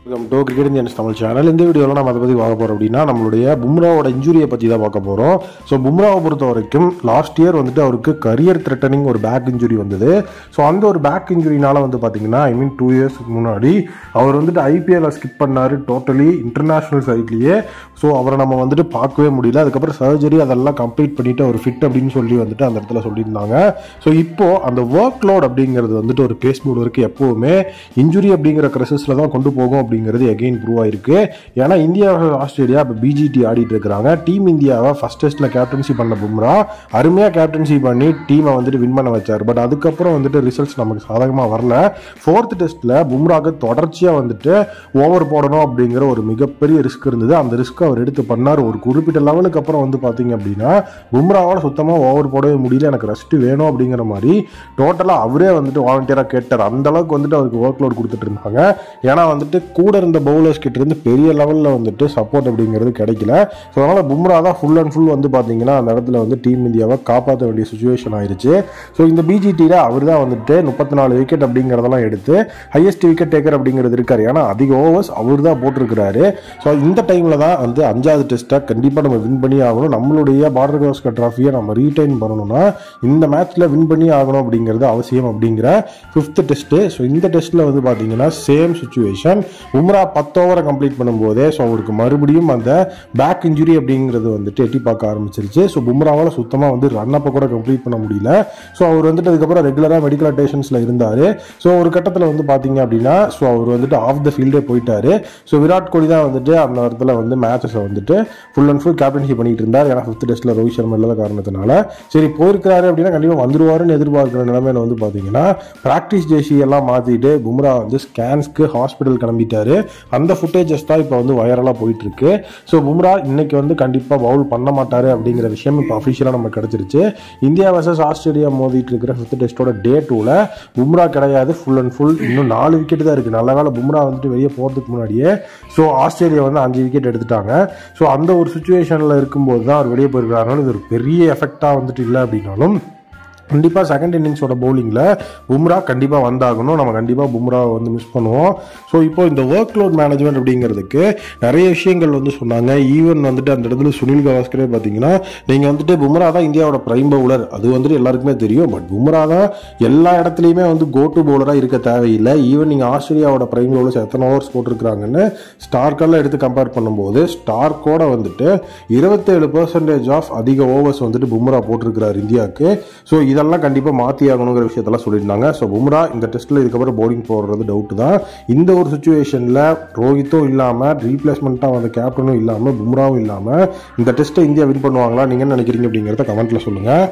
Welcome to cricket Indians Tamil channel. இந்த வீடியோவில் நம்ம அதை பற்றி பார்க்க போகிறோம் அப்படின்னா நம்மளுடைய பும்ராவோட இன்ஜுரியை பற்றி தான் பார்க்க போகிறோம். ஸோ பும்ராவை பொறுத்த வரைக்கும் லாஸ்ட் இயர் வந்துட்டு அவருக்கு கரியர் த்ரெட்டனிங் ஒரு பேக் இன்ஜுரி வந்தது. ஸோ அந்த ஒரு பேக் இன்ஜுரினால வந்து பார்த்தீங்கன்னா 2 இயர்ஸ்க்கு முன்னாடி அவர் வந்துட்டு ஐபிஎல்ல ஸ்கிப் பண்ணார் டோட்டலி இன்டர்நேஷ்னல் சைட்லேயே. ஸோ அவரை நம்ம வந்துட்டு பார்க்கவே முடியல. அதுக்கப்புறம் சர்ஜரி அதெல்லாம் கம்ப்ளீட் பண்ணிவிட்டு அவர் ஃபிட் அப்படின்னு சொல்லி வந்துட்டு அந்த இடத்துல சொல்லியிருந்தாங்க. ஸோ இப்போது அந்த ஒர்க் லோட் அப்படிங்கிறது வந்துட்டு ஒரு பேஸ் பவுலருக்கு எப்போவுமே இன்ஜுரி அப்படிங்கிற கிரைசிஸில் தான் கொண்டு போகும் அப்படிங்கிறது எகெயின் ப்ரூவ் ஆயிருக்கு. ஏன்னா இந்தியா ஆஸ்திரேலியா இப்போ பிஜிடி ஆடிட்டு இருக்கிறாங்க. டீம் இந்தியாவை ஃபர்ஸ்ட் டெஸ்ட்டில் கேப்டன்சி பண்ண பும்ரா அருமையாக கேப்டன்சி பண்ணி டீமை வந்துட்டு வின் பண்ண வச்சார். பட் அதுக்கப்புறம் வந்துட்டு ரிசல்ட்ஸ் நமக்கு சாதகமாக வரல. 4th டெஸ்ட்டில் பும்ராக்கு தொடர்ச்சியாக வந்துட்டு ஓவர் போடணும் அப்படிங்கிற ஒரு மிகப்பெரிய ரிஸ்க் இருந்தது. அந்த ரிஸ்க் அவர் எடுத்து பண்ணார். ஒரு குறிப்பிட்ட லெவலுக்கு அப்புறம் வந்து பார்த்தீங்க அப்படின்னா பும்ராவால் சுத்தமாக ஓவர் போடவே முடியல, எனக்கு ரெஸ்ட் வேணும் அப்படிங்கிற மாதிரி டோட்டலாக அவரே வந்துட்டு வாலண்டியராக கேட்டார். அந்த அளவுக்கு வந்துட்டு அவருக்கு ஒர்க் லோட் கொடுத்துட்டு இருந்தாங்க. ஏன்னா வந்துட்டு கூட இருந்த பவுலர்ஸ் கிட்ட இருந்து பெரிய லெவலில் வந்துட்டு சப்போர்ட் அப்படிங்கிறது கிடைக்கல. ஸோ அதனால் பும்ரா தான் ஃபுல் அண்ட் ஃபுல் வந்து பார்த்தீங்கன்னா அந்த இடத்துல வந்து டீம் இந்தியாவை காப்பாற்ற வேண்டிய சுச்சுவேஷன் ஆயிடுச்சு. ஸோ இந்த பிஜிடியில் அவர் தான் வந்துட்டு 34 விக்கெட் அப்படிங்கிறதெல்லாம் எடுத்து ஹையஸ்ட் விக்கெட் டேக்கர் அப்படிங்கிறது இருக்கார். ஏன்னா அதிக ஓவர்ஸ் அவர் தான் போட்டிருக்கிறாரு. ஸோ இந்த டைமில் தான் வந்து 5வது டெஸ்ட்டை கண்டிப்பாக நம்ம வின் பண்ணி ஆகணும். நம்மளுடைய பார்டர் கவாஸ்கர் ட்ராஃபியை நம்ம ரீடைன் பண்ணணும்னா இந்த மேட்ச்சில் வின் பண்ணி ஆகணும் அப்படிங்கிறது அவசியம் அப்படிங்கிற 5th டெஸ்ட்டு. ஸோ இந்த டெஸ்ட்டில் வந்து பார்த்தீங்கன்னா சேம் சுச்சுவேஷன். பும்ரா 10 ஓவரை கம்ப்ளீட் பண்ணும்போதே ஸோ அவருக்கு மறுபடியும் அந்த பேக் இன்ஜுரி அப்படிங்கிறது வந்துட்டு எட்டி பார்க்க ஆரம்பிச்சிருச்சு. ஸோ பும்ராவால் சுத்தமாக வந்து ரன் அப்பை கூட கம்ப்ளீட் பண்ண முடியல. ஸோ அவர் வந்துட்டு அதுக்கப்புறம் ரெகுலராக மெடிக்கல் அட்டேஷன்ஸில் இருந்தார். ஸோ ஒரு கட்டத்தில் வந்து பார்த்தீங்க அப்படின்னா ஸோ அவர் வந்துட்டு ஆஃப் த ஃபீல்டே போயிட்டார். ஸோ விராட் கோலி தான் வந்துட்டு அந்த இடத்துல வந்து மேட்சஸை வந்துட்டு ஃபுல் அண்ட் ஃபுல் கேப்டன்ஷிப் பண்ணிட்டு இருந்தார். ஏன்னா 5th டெஸ்ட்டில் ரோஹித் சர்மா இல்லாத காரணத்தினால சரி போயிருக்கிறாரு அப்படின்னா கண்டிப்பாக வந்துருவாருன்னு எதிர்பார்க்குற நிலைமையில வந்து பார்த்தீங்கன்னா ப்ராக்டிஸ் ஜெர்சி எல்லாம் மாற்றிட்டு பும்ரா வந்து ஸ்கேன்ஸ்க்கு ஹாஸ்பிட்டல் கிளம்பிட்டாரு. அந்த ஃபுட்டேஜஸ் தான் இப்போ வந்து வைரலாக போயிட்டு இருக்கு. ஸோ பும்ரா இன்னைக்கு வந்து கண்டிப்பாக பவுல் பண்ண மாட்டாரு அப்படிங்கிற விஷயம் இப்போ அஃபிஷியலாக நமக்கு கிடைச்சிருச்சு. இந்தியா வர்சஸ் ஆஸ்திரேலியா மோதிட்டு இருக்கிற 5th டெஸ்ட்டோட டே 2ல பும்ரா கிடையாது. ஃபுல் அண்ட் ஃபுல் இன்னும் 4 விக்கெட் தான் இருக்குது. நல்ல வேளை பும்ரா வந்துட்டு வெளியே போகிறதுக்கு முன்னாடியே ஸோ ஆஸ்திரேலியா வந்து 5 விக்கெட் எடுத்துட்டாங்க. ஸோ அந்த ஒரு சுச்சுவேஷனில் இருக்கும்போது தான் அவர் வெளியே போயிருக்கிறாருனாலும் இது ஒரு பெரிய எஃபெக்டாக வந்துட்டு இல்லை அப்படின்னாலும் கண்டிப்பாக செகண்ட் இன்னிங்ஸோட பவுலிங்கில் பும்ரா கண்டிப்பாக வந்தாகணும். நம்ம கண்டிப்பாக பும்ராவை வந்து மிஸ் பண்ணுவோம். ஸோ இப்போ இந்த ஒர்க் லோட் மேனேஜ்மெண்ட் அப்படிங்கிறதுக்கு நிறைய விஷயங்கள் வந்து சொன்னாங்க. ஈவன் வந்துட்டு அந்த இடத்துல சுனில் கவாஸ்கரே பார்த்தீங்கன்னா நீங்கள் வந்துட்டு பும்ரா தான் இந்தியாவோட பிரைம் பவுலர், அது வந்துட்டு எல்லாருக்குமே தெரியும். பட் பும்ரா தான் எல்லா இடத்துலையுமே வந்து கோ டு பவுலராக இருக்க தேவையில்லை. ஈவன் நீங்கள் ஆஸ்திரேலியாவோட பிரைம் பவுலர்ஸ் எத்தனை ஓவர்ஸ் போட்டிருக்கிறாங்கன்னு ஸ்டார்க்கெல்லாம் எடுத்து கம்பேர் பண்ணும்போது ஸ்டார்க்கோட வந்துட்டு 27% ஆஃப் அதிக ஓவர்ஸ் வந்துட்டு பும்ரா போட்டிருக்கிறார் இந்தியாவுக்கு. ஸோ இதெல்லாம் கண்டிப்பாக மாற்றி ஆகணுங்கிற விஷயத்தெல்லாம் சொல்லியிருந்தாங்க. ஸோ பும்ரா இந்த டெஸ்ட்டில் இதுக்கப்புறம் பவுலிங் போடுறது டவுட்டு தான். இந்த ஒரு சுச்சுவேஷனில் ரோஹித்தும் இல்லாமல் ரீப்ளேஸ்மெண்ட்டாக வந்த கேப்டனும் இல்லாமல் பும்ராவும் இல்லாமல் இந்த டெஸ்ட்டை இந்தியா வின் பண்ணுவாங்களா நீங்கள் என்ன நினைக்கிறீங்க அப்படிங்கிறத கமெண்ட்டில் சொல்லுங்கள்.